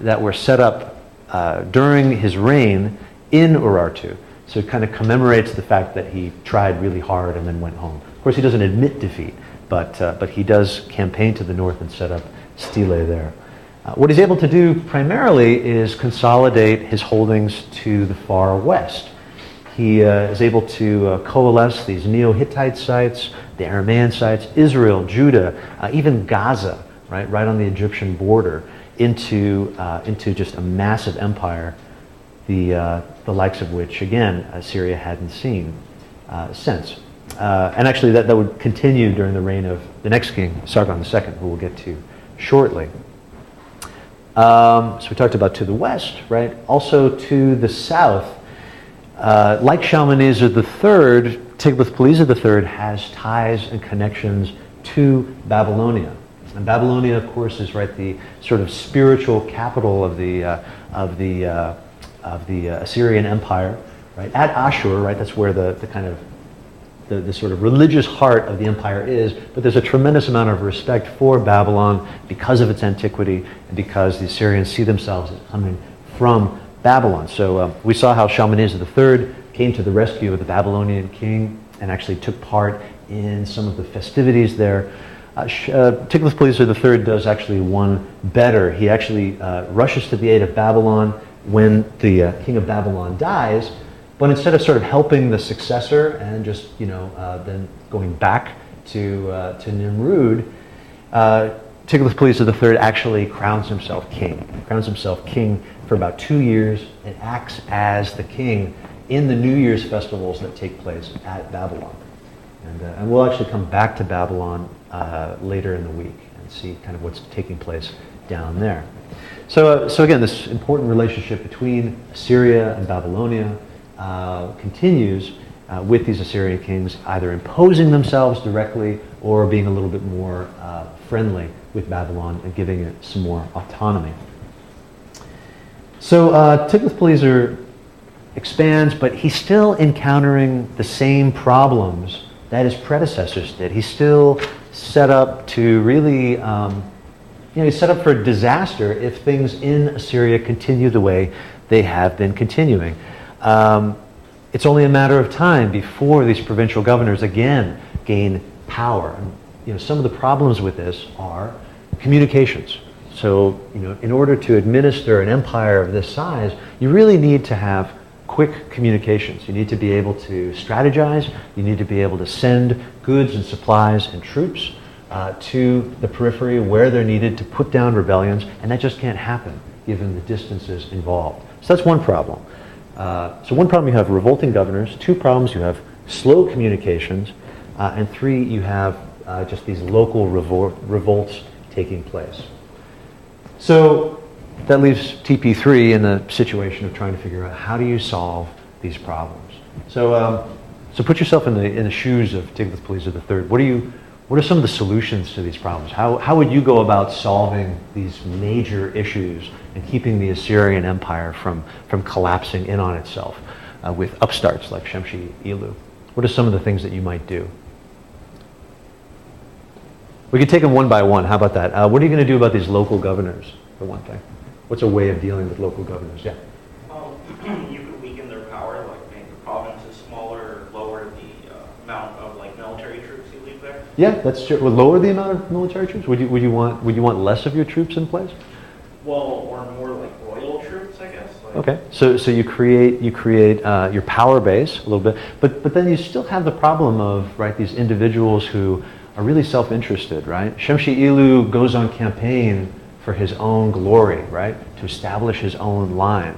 that were set up during his reign in Urartu. So it kind of commemorates the fact that he tried really hard and then went home. Of course, he doesn't admit defeat, but he does campaign to the north and set up stelae there. What he's able to do primarily is consolidate his holdings to the far west. He is able to coalesce these Neo-Hittite sites, the Aramaean sites, Israel, Judah, even Gaza, right on the Egyptian border, into just a massive empire, the likes of which, again, Assyria hadn't seen since. And actually, that would continue during the reign of the next king, Sargon II, who we'll get to shortly. So we talked about to the west, right? Also to the south, like Shalmaneser III, Tiglath-Pileser III has ties and connections to Babylonia. And Babylonia, of course, is the sort of spiritual capital of the Assyrian Empire, right? At Ashur, right? That's where the sort of religious heart of the empire is. But there's a tremendous amount of respect for Babylon because of its antiquity and because the Assyrians see themselves as coming from Babylon. So we saw how Shalmaneser III came to the rescue of the Babylonian king and actually took part in some of the festivities there. Tiglath-Pileser III does actually one better. He actually rushes to the aid of Babylon when the king of Babylon dies, but instead of sort of helping the successor and just then going back to Nimrud, Tiglath-Pileser III actually crowns himself king. He crowns himself king for about 2 years and acts as the king in the New Year's festivals that take place at Babylon. And we'll actually come back to Babylon later in the week and see kind of what's taking place down there. So again, this important relationship between Assyria and Babylonia continues with these Assyrian kings either imposing themselves directly or being a little bit more friendly with Babylon and giving it some more autonomy. So Tiglath-Pileser expands, but he's still encountering the same problems that his predecessors did. He's still set up to really, he's set up for disaster if things in Assyria continue the way they have been continuing. It's only a matter of time before these provincial governors again gain power. And, some of the problems with this are communications. So, in order to administer an empire of this size, you really need to have quick communications. You need to be able to strategize. You need to be able to send goods and supplies and troops to the periphery where they're needed to put down rebellions, and that just can't happen given the distances involved. So that's one problem. So one problem, you have revolting governors. Two problems, you have slow communications. And three, you have just these local revolts taking place. So that leaves TP3 in the situation of trying to figure out how do you solve these problems. So put yourself in the shoes of Tiglath-Pileser III. What are some of the solutions to these problems? How would you go about solving these major issues and keeping the Assyrian Empire from collapsing in on itself with upstarts like Shemshi-Ilu? What are some of the things that you might do? We could take them one by one. How about that? What are you going to do about these local governors, for one thing? What's a way of dealing with local governors? Yeah. You could weaken their power, like make the provinces smaller, lower the amount of military troops you leave there. Yeah, that's true. Well, lower the amount of military troops. Would you want less of your troops in place? Well, or more like royal troops, I guess. Okay. So you create your power base a little bit, but then you still have the problem of these individuals who are really self-interested, right? Shemshi-Ilu goes on campaign for his own glory, right? To establish his own line.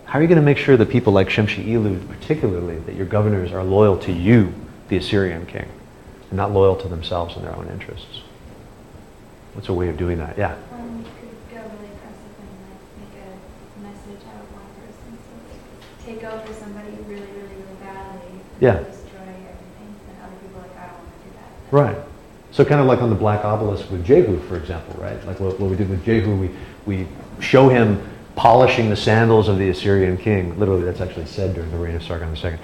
How are you going to make sure that people like Shemshi-Ilu, particularly, that your governors are loyal to you, the Assyrian king, and not loyal to themselves and their own interests? What's a way of doing that? Yeah? You could go really aggressive and make a message out of one person. So take over somebody really, really, really badly. Yeah. Destroy everything. And other people are like, I don't want to do that. Right. So kind of like on the Black Obelisk with Jehu, for example, right? Like what we did with Jehu, we show him polishing the sandals of the Assyrian king. Literally, that's actually said during the reign of Sargon II,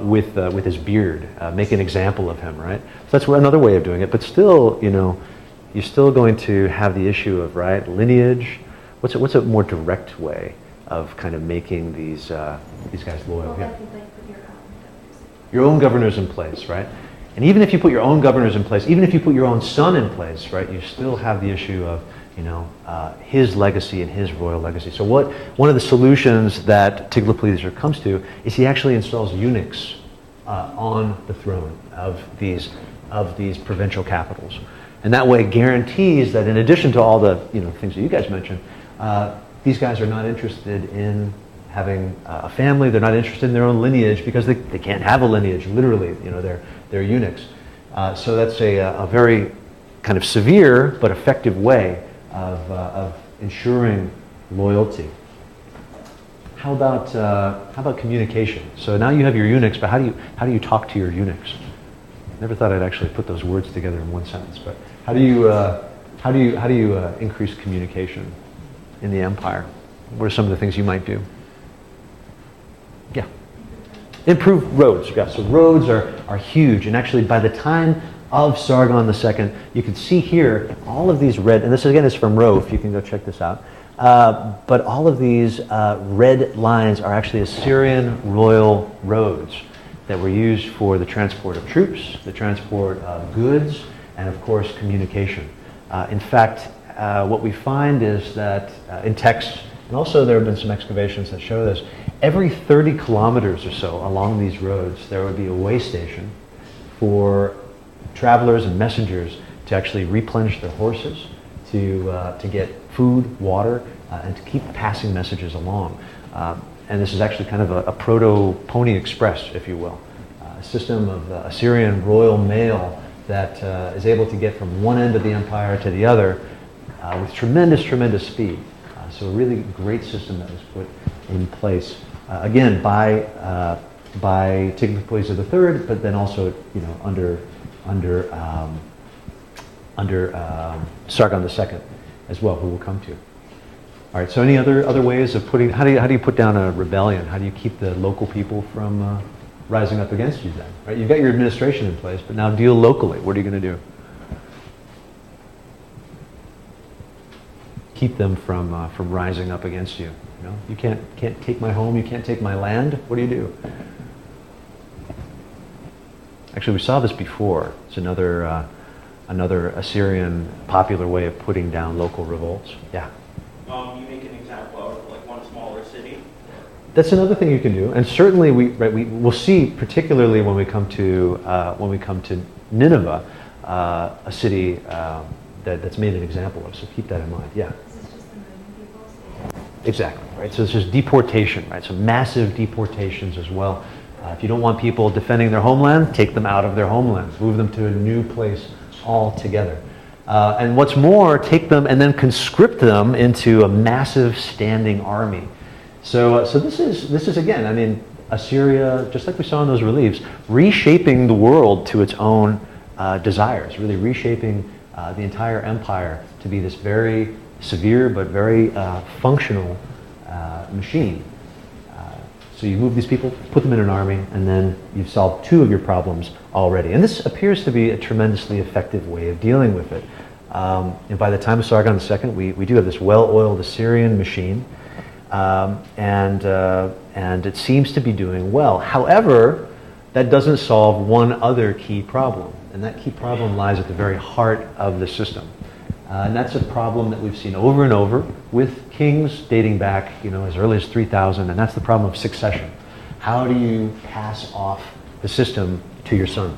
with his beard. Make an example of him, right? So that's another way of doing it. But still, you're still going to have the issue of lineage, what's a more direct way of kind of making these guys loyal? Well, Yeah. like put your own governors. Your own governors in place, right? And even if you put your own governors in place, even if you put your own son in place, right, you still have the issue of, his legacy and his royal legacy. So one of the solutions that Tiglath-Pileser comes to is he actually installs eunuchs on the throne of these provincial capitals. And that way guarantees that in addition to all the things that you guys mentioned, these guys are not interested in having a family. They're not interested in their own lineage because they can't have a lineage, literally. They're eunuchs. So that's a very kind of severe but effective way of ensuring loyalty. How about communication? So now you have your eunuchs, but how do you talk to your eunuchs? Never thought I'd actually put those words together in one sentence, but how do you increase communication in the empire? What are some of the things you might do? Yeah. Improve roads. Yeah, so roads are huge, and actually by the time of Sargon II, you can see here all of these red, and this again is from Rove, you can go check this out, but all of these red lines are actually Assyrian royal roads that were used for the transport of troops, the transport of goods, and of course communication. In fact, what we find is that in texts, and also there have been some excavations that show this, every 30 kilometers or so along these roads, there would be a way station for travelers and messengers to actually replenish their horses, to get food, water, and to keep passing messages along. And this is actually kind of a proto-Pony Express, if you will. A system of Assyrian royal mail that is able to get from one end of the empire to the other with tremendous, tremendous speed. So a really great system that was put in place, again, by Tiglath-Pileser III, but then also, under Sargon II as well, who we'll come to. All right. So any other ways of putting? How do you put down a rebellion? How do you keep the local people from rising up against you? Then, right? You've got your administration in place, but now deal locally. What are you going to do? Keep them from rising up against you. You can't take my home. You can't take my land. What do you do? Actually, we saw this before. It's another Assyrian popular way of putting down local revolts. Yeah. You make an example of like one smaller city. That's another thing you can do, and certainly we'll see, particularly when we come to Nineveh, a city that's made an example of. So keep that in mind. Yeah. This is just the moving people. So Exactly, right? So it's just deportation, right? So massive deportations as well. If you don't want people defending their homeland, take them out of their homelands, move them to a new place altogether. And what's more, take them and then conscript them into a massive standing army. So this is again, I mean, Assyria, just like we saw in those reliefs, reshaping the world to its own desires, really reshaping the entire empire to be this very severe but very functional machine. So you move these people, put them in an army, and then you've solved two of your problems already. And this appears to be a tremendously effective way of dealing with it. And by the time of Sargon II, we do have this well-oiled Assyrian machine, and it seems to be doing well. However, that doesn't solve one other key problem, and that key problem lies at the very heart of the system. And that's a problem that we've seen over and over with kings dating back, as early as 3000, and that's the problem of succession. How do you pass off the system to your son?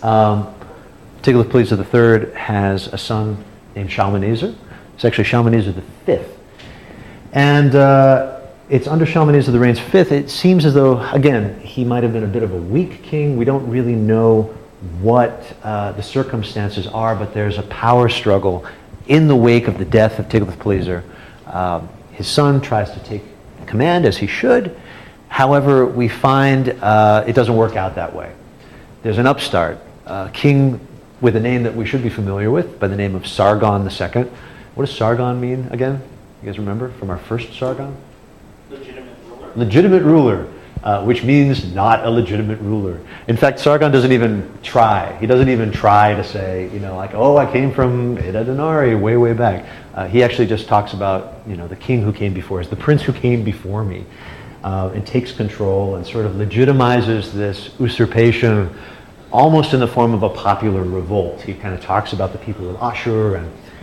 Tiglath-Pileser III has a son named Shalmaneser. It's actually Shalmaneser V. And it's under Shalmaneser the Reign's fifth. It seems as though, again, he might have been a bit of a weak king. We don't really know what the circumstances are, but there's a power struggle in the wake of the death of Tiglath-Pileser. His son tries to take command, as he should. However, we find it doesn't work out that way. There's an upstart, a king with a name that we should be familiar with, by the name of Sargon II. What does Sargon mean again? You guys remember from our first Sargon? Legitimate ruler. Legitimate ruler. which means not a legitimate ruler. In fact, Sargon doesn't even try. He doesn't even try to say, like, oh, I came from Eda Denari way, way back. He actually just talks about, the king who came before us, the prince who came before me, and takes control and sort of legitimizes this usurpation almost in the form of a popular revolt. He kind of talks about the people of Ashur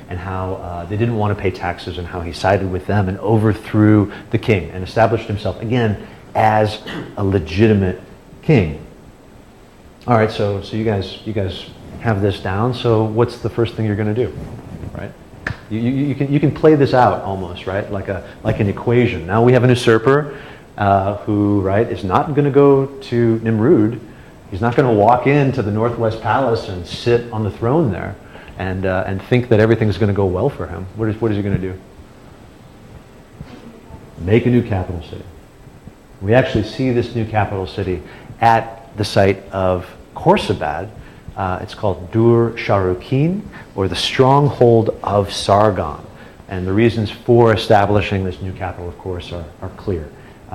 and how they didn't want to pay taxes and how he sided with them and overthrew the king and established himself again as a legitimate king. All right, so you guys have this down. So what's the first thing you're going to do, right? You can play this out almost, right? Like an equation. Now we have an usurper who, right, is not going to go to Nimrud. He's not going to walk into the Northwest Palace and sit on the throne there and think that everything's going to go well for him. What is he going to do? Make a new capital city. We actually see this new capital city at the site of Khorsabad. It's called Dur Sharukin, or the stronghold of Sargon. And the reasons for establishing this new capital, of course, are clear.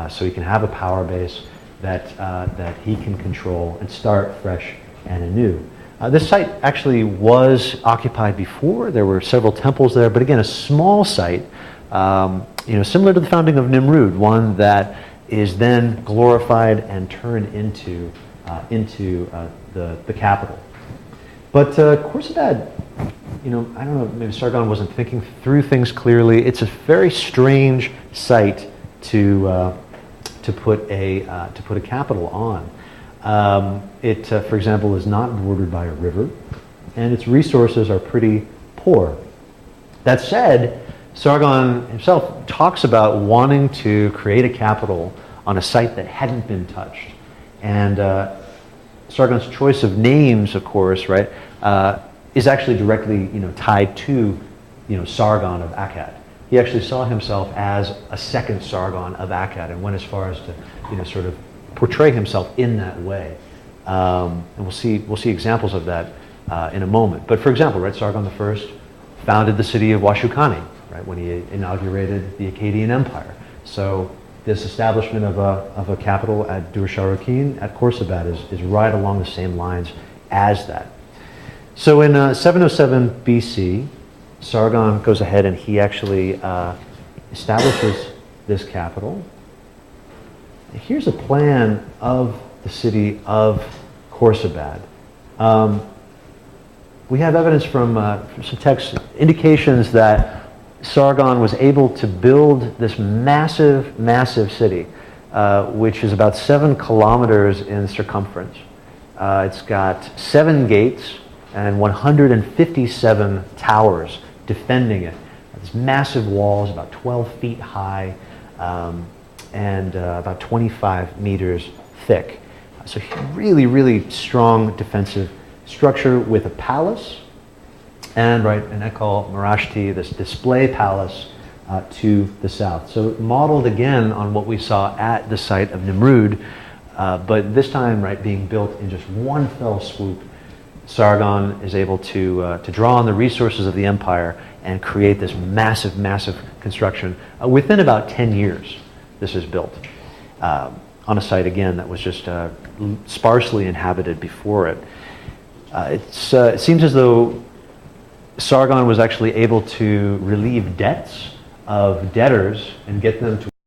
So he can have a power base that he can control and start fresh and anew. This site actually was occupied before. There were several temples there, but again, a small site, similar to the founding of Nimrud, one that is then glorified and turned into the capital. But Khorsabad, I don't know, maybe Sargon wasn't thinking through things clearly. It's a very strange site to put a capital on. It, for example, is not bordered by a river, and its resources are pretty poor. That said, Sargon himself talks about wanting to create a capital on a site that hadn't been touched. And Sargon's choice of names, of course, right, is actually directly, tied to, Sargon of Akkad. He actually saw himself as a second Sargon of Akkad and went as far as to, sort of portray himself in that way. And we'll see examples of that in a moment. But for example, right, Sargon I founded the city of Washukani, right, when he inaugurated the Akkadian Empire. So this establishment of a capital at Dur Sharukin at Khorsabad is right along the same lines as that. So in 707 BC, Sargon goes ahead and he actually establishes this capital. Here's a plan of the city of Khorsabad. We have evidence from some texts, indications that Sargon was able to build this massive, massive city, which is about 7 kilometers in circumference. It's got 7 gates and 157 towers defending it. These massive walls, about 12 feet high, and about 25 meters thick. So really, really strong defensive structure with a palace, and an Ekal Marashti, this display palace to the south. So modeled again on what we saw at the site of Nimrud, but this time, being built in just one fell swoop. Sargon is able to draw on the resources of the empire and create this massive, massive construction. Within about 10 years, this is built on a site, again, that was just sparsely inhabited before it. It seems as though Sargon was actually able to relieve debts of debtors and get them to